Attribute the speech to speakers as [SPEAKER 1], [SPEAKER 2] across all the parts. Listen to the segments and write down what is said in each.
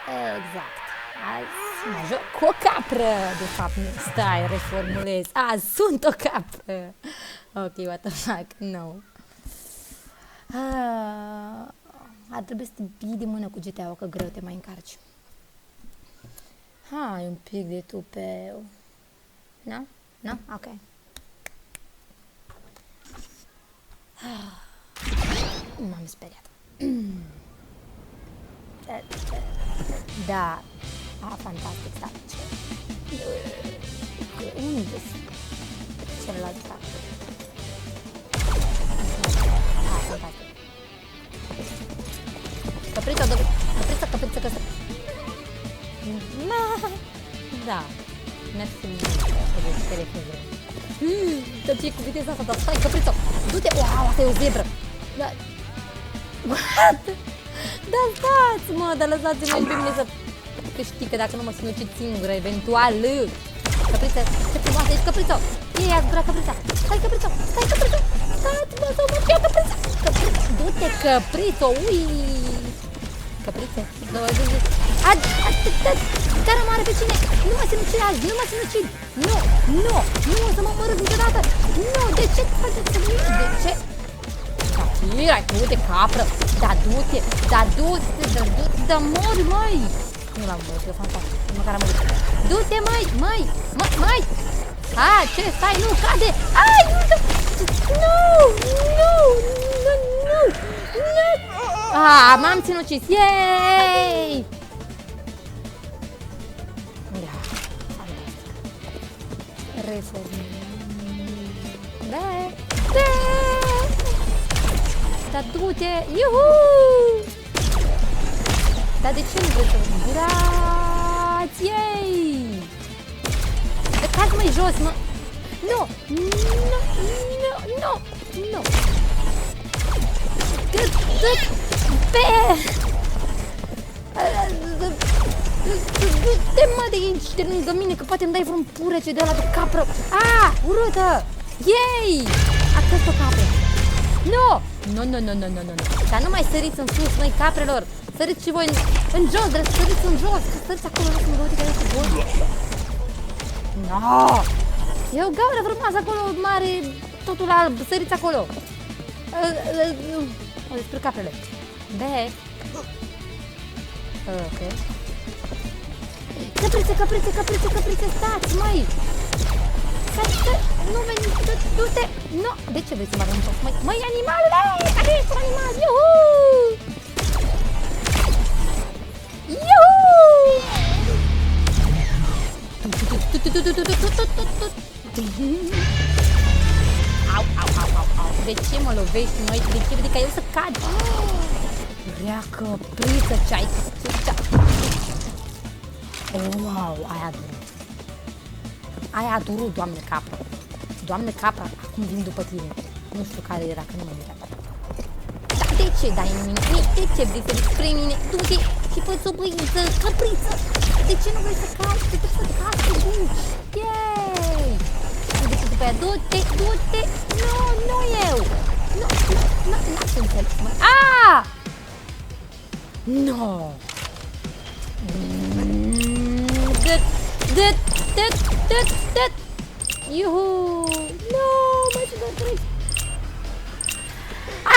[SPEAKER 1] Exact. Azi mă joc cu o capră. De fapt, nu. Stai, reformulez. Azi sunt o capră. Ok, what the fuck, no. Ar trebui să te bii de mână cu GTA-ul, că greu te mai încarci. Hai, un pic de tupeu. Nu? Nu? Ok. M-am speriat. Da. Fantastic, da. Unde celălalt fac? Fantastic. Căpriță, căpriță. Da. Mersi mult pe refuză. Dar ce cu viteza asta? Dar stai, căpriță! Du-te! Wow, asta e o zebră! Dar... What? Dar stați, mă, dar lăsați-mă pe mine să câștig, că dacă nu mă sinucid singură, eventual. Căpriță, ce frumoasă ești, căpriță! Ei, ați vrea căprița! Stai, căpriță! Stai, căpriță! Stați, mă, să mă fie căpriță! Căpriță! Du-te, căpriță! Ui! Căprițe? Cara mare pe cine? Nu mă sinucid azi! Nu mă sinucid! Nu o să mă omorât niciodată! Nu! De ce faceți să mă? De ce? Shakira, du-te, capră! Da, du-te! Da, mori, măi! Nu l-am văzut, eu fantastic. Măcar am văzut. Du-te, măi! Ce? Stai, nu, cade! Ai, nu! M-am sinucis! Yay! Da, fantastic. Reformă. Da, du-te! Iuhu! Dar de ce nu vrei să burați? Yay! Cazi mai jos, mă! Nu! Du-te, mă, de aici, de lângă mine, că poate îmi dai vreun purece de ăla de capră. Urâtă! Yay! A fost o capră. Nu! Dar nu mai săriți în sus, măi, caprelor. Săriți și voi în jos, dar săriți în jos. Săriți acolo, nu să-mi vă uite că este bun. No! E o gaură frumoasă acolo, mare, totul alb. Săriți acolo. Despre caprele. Back. Ok. Căprițe, stați, măi! Nu veni, du-te! Nu! De ce vrei să mă arunc? Măi, animalule! Care ești un animal? Iuhu! Au! De ce mă lovești, măi? De ce vede ca eu să cad? Rea căpriță, ce-ai făcut? Wow, aia a durut, doamne capră. Doamne capră, acum vin după tine. Nu știu care era, că nu mă mirat. Dar de ce dai în mine? De ce vrei să despre mine? Du-te și fă-ți o băiță, căpriță. De ce nu vrei să cazi? De ce să cazi să duci? Yay! Du-te după aia, du-te! Nu eu! N-ați înțeles, mă. No! Iuhu! No, mai sunt doar 3.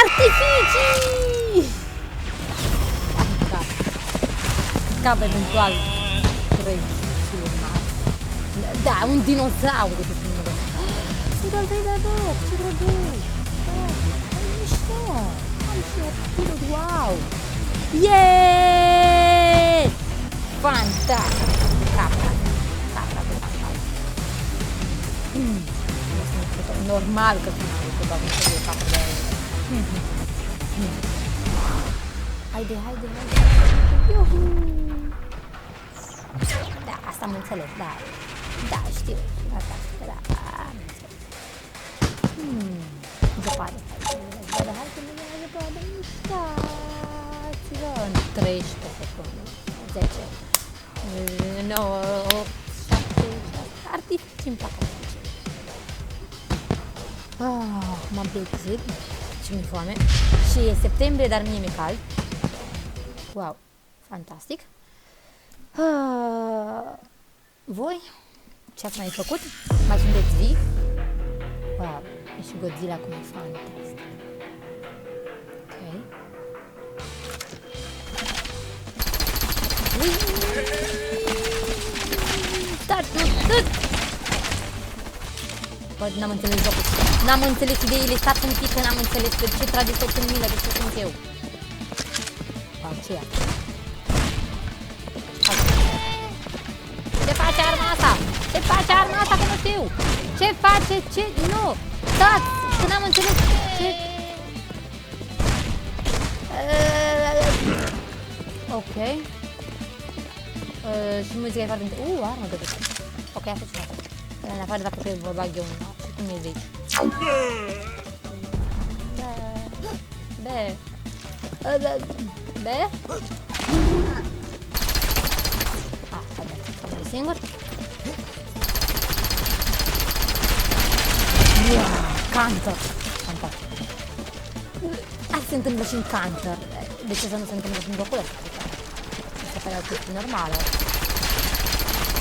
[SPEAKER 1] Artificii! Cap eventual 3 și urmat. Da, un dinozaur de primul rând. Sunt doar 3 de loc, ce drăguț! Ai mișto! Ai și artificii, wow! Yeee! Fantastic! Capra. Normal că finalul că va veni de capul de aia. Haide. Iuhu! Da, asta am înțeles, da. Da, știu. Asta, da, am înțeles. Zăpadă. Hai să mergem la zăpadă. Mișcați-vă. În 13 secunde. 10. 9, 8, 7, artificii îmi plac artificii. M-am plictisit și mi-e foame. Și e septembrie, dar mie mi-e cald. Wow, fantastic. Voi? Ce ați mai făcut? Mai sunteți vii? Wow, e și Godzilla cum e fantastic. Ok. Start, nu, bă, n-am înțeles jocul. N-am înțeles ideile, stați un pic că n-am înțeles de ce trageți tot în mine, de ce sunt eu. Wow, ce e asta? Ce face arma asta? Ce face arma asta că nu știu? Ce face? Ce? Nu! Stați! Că n-am înțeles ce... Ok. Și muzica e foarte... armă de gât. Ok, asta ce fac. În afară dacă trebuie vă bag eu una. Și cum e de aici? Be? Singur? Counter! Fantastic! Asta se întâmplă și în Counter. De ce să nu se întâmplă și în jocul ăsta? Mi se pare o chestie normală.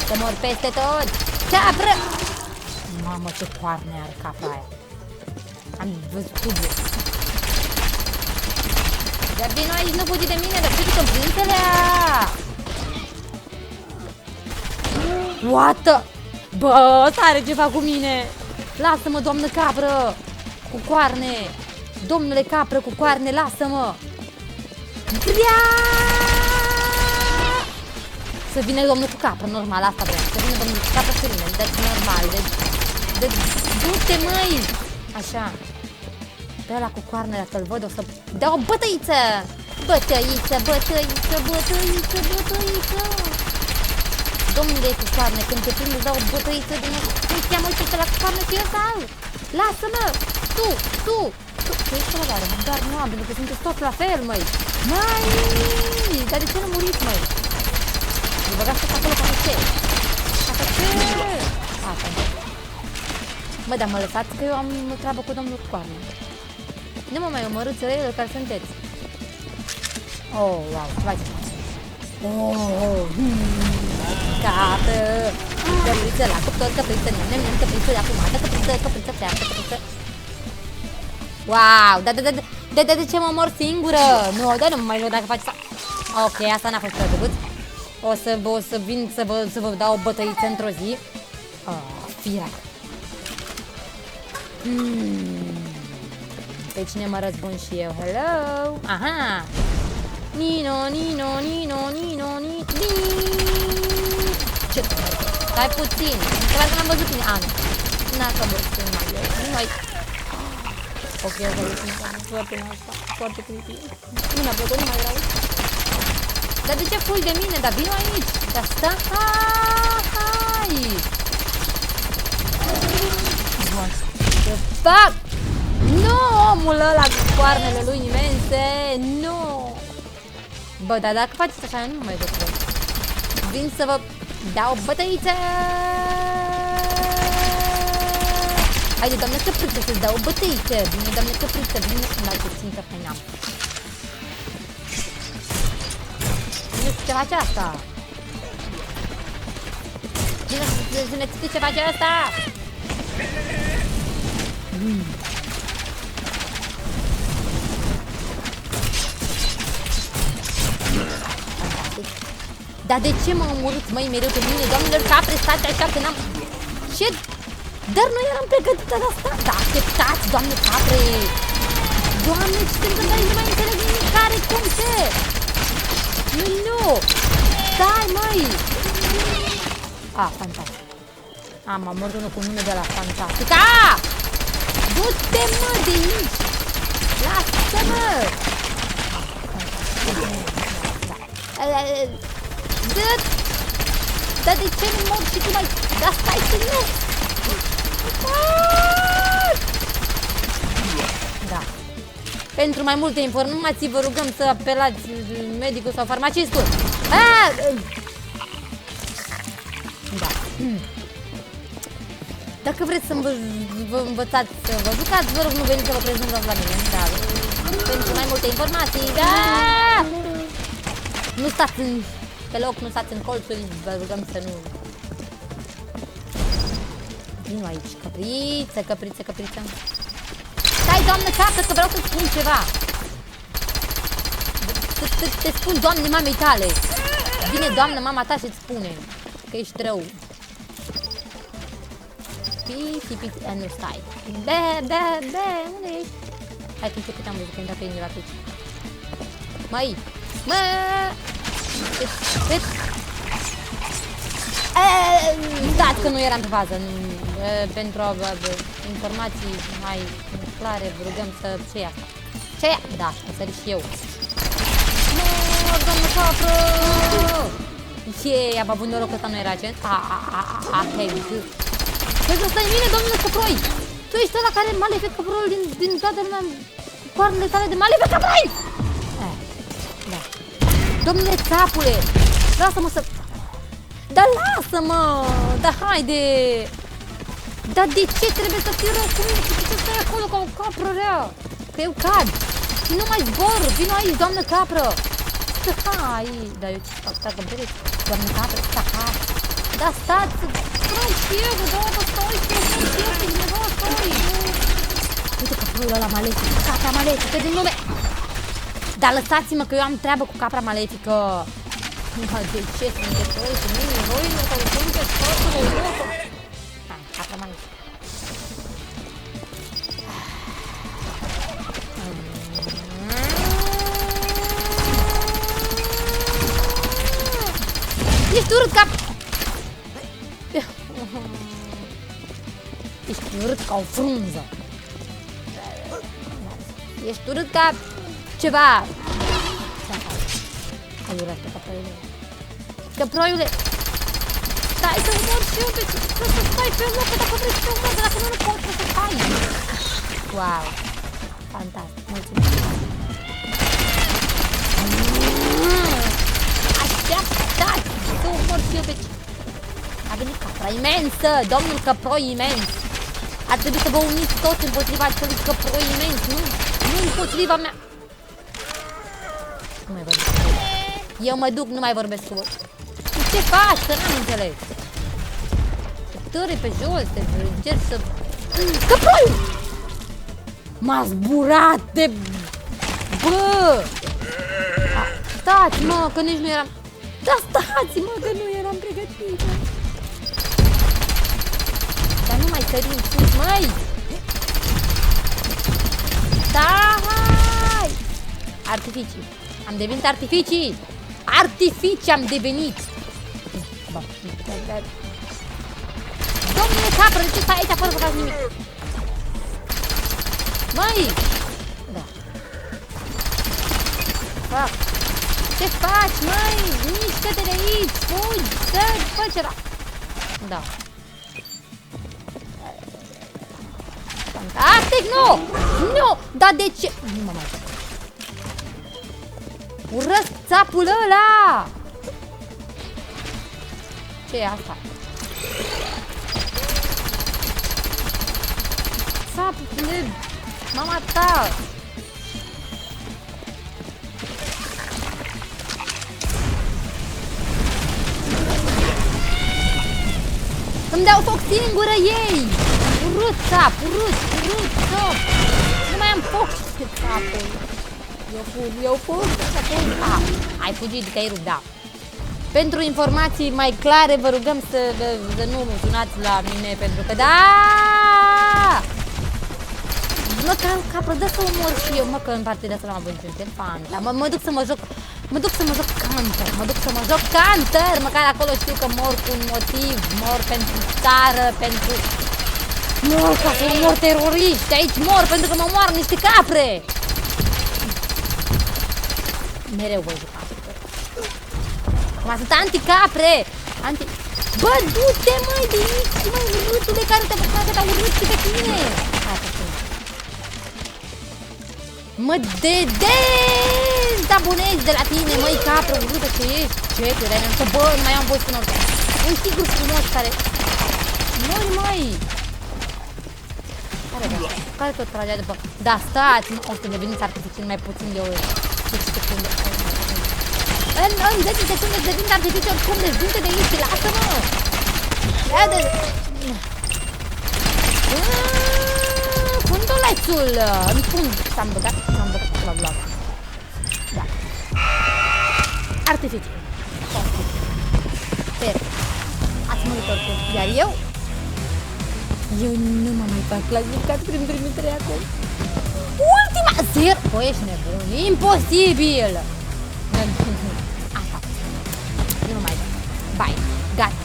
[SPEAKER 1] Să mor peste tot! Capră! Mamă, ce coarne are capra aia! Am văzut cubul. Dar vino aici, nu fugi de mine, dar fugi cu prințele aia! What the... Bă, ăsta are ceva cu mine! Lasă-mă, doamnă capră! Cu coarne! Domnule capră cu coarne, lasă-mă! Să vină domnul cu capră, normal, asta vreau. Să vină domnul cu capră să vină, deci normal, deci du-te, măi! Așa. Pe ăla cu coarne, dacă îl văd, o să dau o bătăiță! Bătăiță, bătăiță, bătăiță, bătăiță! Domnule cu coarne, când te prind, îți dau o bătăiță din... Cum cheamă ce la coarne și ăsta? Lasă-mă! Tu ești ăla care, dar nu am, pentru că sunteți toți la fel, măi! Măi! Dar de ce nu muriți, măi? Îl băgați tot acolo ca ce? Ca ce? Asta. Mă, dar mă lăsați că eu am treabă cu domnul cu coarne. Nu mă mai omorâți răile care sunteți. Oh, wow, vai ce faci. Capră! Căpriță la cuptor, căpriță, nem, căpriță, afumată, căpriță, freacă, căpriță. Wow, de ce mă mor singură? Nu, dar nu mai nu dacă faci asta. Ok, asta n-a fost drăguț. O să vin să vă dau o bătăiță într-o zi. Fiac. Pe cine mă răzbun și eu? Hello? Aha! Nino. Ce? Stai puțin. Clar că n-am văzut tine. N-a coborât nu mai. Ok, o să văzut foarte în asta. Foarte creepy. Nu mi-a plăcut, nu mai vreau. Dar de ce fugi de mine? Dar vino aici. Dar stai. The fuck? Nu, omul ăla cu coarnele lui imense. Nu. Bă, dar dacă faceți așa, nu mai joc. Vin să vă dau bătăiță. Haide, doamne căpriță, să-ți dau o bătăiță. Bine, doamne căpriță, bine să-mi dau puțin că făineam. Nu știu ce face asta. Bine să ne țipi ce face asta. Dar de ce mă omorâți, măi, mereu pe mine? Doamnelor capre, stați așa că n-am... Ce? Dar nu eram pregătită de asta? Da, așteptați, doamne capre! Doamne, ce se întâmplă aici? Nu mai înțeleg nimic, care, cum, ce? Nu! Stai, măi! Fantastic. Am omorât unul cu nume de la fantastic. Du-te, mă, de aici! Lasă-mă! Dar de ce nu mor și tu mai... Dar stai să nu... Da. Pentru mai multe informații vă rugăm să apelați medicul sau farmacistul. Da. Dacă vreți să vă învățați să vă jucați, vă rog, nu veniți să vă prezentați la mine. Da. Pentru mai multe informații, da! Nu stați în pe loc, nu stați în colțuri, vă rugăm să nu... Vino aici, căpriță, căpriță, căpriță. Stai, doamnă, capră, că vreau să-ți spun ceva. Te spun, doamne, mamei tale. Vine doamnă, mama ta și-ți spune că ești rău. Pipi, nu stai. Be, unde ești? Hai că cât am văzut că intra pe inima aici. Măi, dați că nu eram pe fază. Pentru informații mai clare, vă rugăm să... Ce-i asta? Ce-i? Da, o sări și eu. Mor, doamnă capră! Am avut noroc că ăsta nu era accent. Păi că stai în mine, domnule Căproi! Tu ești ăla care malefic Căproiul din toată lumea cu coarnele tale de malefic Căproi! Da. Domnule țapule! Lasă-mă să... Dar lasă-mă! Dar haide! Dar de ce trebuie să fiu rău cu mine? De ce stai acolo ca o capră rea? Că eu cad! Și nu mai zbor! Vino aici, doamnă capră! Hai! Dar eu ce fac? Stai că-mi pereți! Doamnă capră, stai! Dar stați! Vreau și eu! Doamnă, stai! Stai! Uite caproiul ăla malefic! Capra malefică din lume! Dar lăsați-mă că eu am treabă cu capra malefică! De ce sunt de toi cu mine? Roile, că sunt de totul! Hai, capra malefică! Ești urât ca... Ești urât ca o frunză. Ești urât ca... ceva. Ai urât pe căproiule. Căproiule! Stai să mor și eu, să stai pe loc, că dacă vrei să te omor, dacă nu poți să stai. Wow! Fantastic, mulțumesc! Așteaptă-ți! Să omor și eu pe... A venit capra imensă! Domnul căproi imens! Ar trebui să vă uniți toți împotriva acelui căproi imens, nu? Nu împotriva mea! Nu mai vorbesc cu voi. Eu mă duc, nu mai vorbesc cu voi. Ce faci? Că n-am înțeles. Te târi pe jos, te încerci să... Căproi! M-a zburat de... Bă! Stați, mă, că nici nu eram... Da, stați, mă, că nu eram pregătită. Dar nu mai sărim sus, măi! Stai! Artificii. Am devenit artificii! Artificii am devenit! Domnule capră, de ce stai aici fără să faci nimic? Măi! Da. Fac. Ce faci, măi? Mișcă-te de aici! Fugi! Să-ți fă ceva! Da. Fantastic, nu! Nu! Dar de ce? Nu mă mai... Urăsc țapul ăla! Ce e asta? Țapul de... Mama ta! Îmi dau foc singură ei! Urât țap, urât țap! Nu mai am foc pe țapul! Eu fug, ai fugit, te-ai rupt, da. Pentru informații mai clare, vă rugăm să nu sunați la mine, pentru că da! Mă, capră, dă să omor și eu, mă, că în partida asta l-am avut niciun telefon. Mă duc să mă joc, Counter, măcar acolo știu că mor cu un motiv, mor pentru țară, pentru... Mor ca să omor teroriști, aici mor pentru că mă moară niște capre! Mereu voi juca. Acum sunt anti-capre! Bă, du-te, măi, de mici, măi, urâtule care te-a făcut că te-a urât și pe tine! Mă dezabonezi de la tine, măi, capră, urâtă ce ești! Ce te renunță? Că bă, nu mai am voie să noroc. Un sigur frumos care... Măi! Care tot tragea după... Da, stați! O să deveniți artificii mai puțin de o... În 10 secunde devin artificiu oricum, deci du-te de aici, lasă-mă! Fundulețul! În fund! S-am băgat la vlog. Da. Artificiu. Sper. Ați murit oricum. Iar eu nu mă mai fac clasificat prin trimiterea acum. Ultima! Zero! Băi, ești nebun! Imposibil! Asta. Nu mă mai dă. Bye. Gata.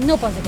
[SPEAKER 1] Nu pot să cred.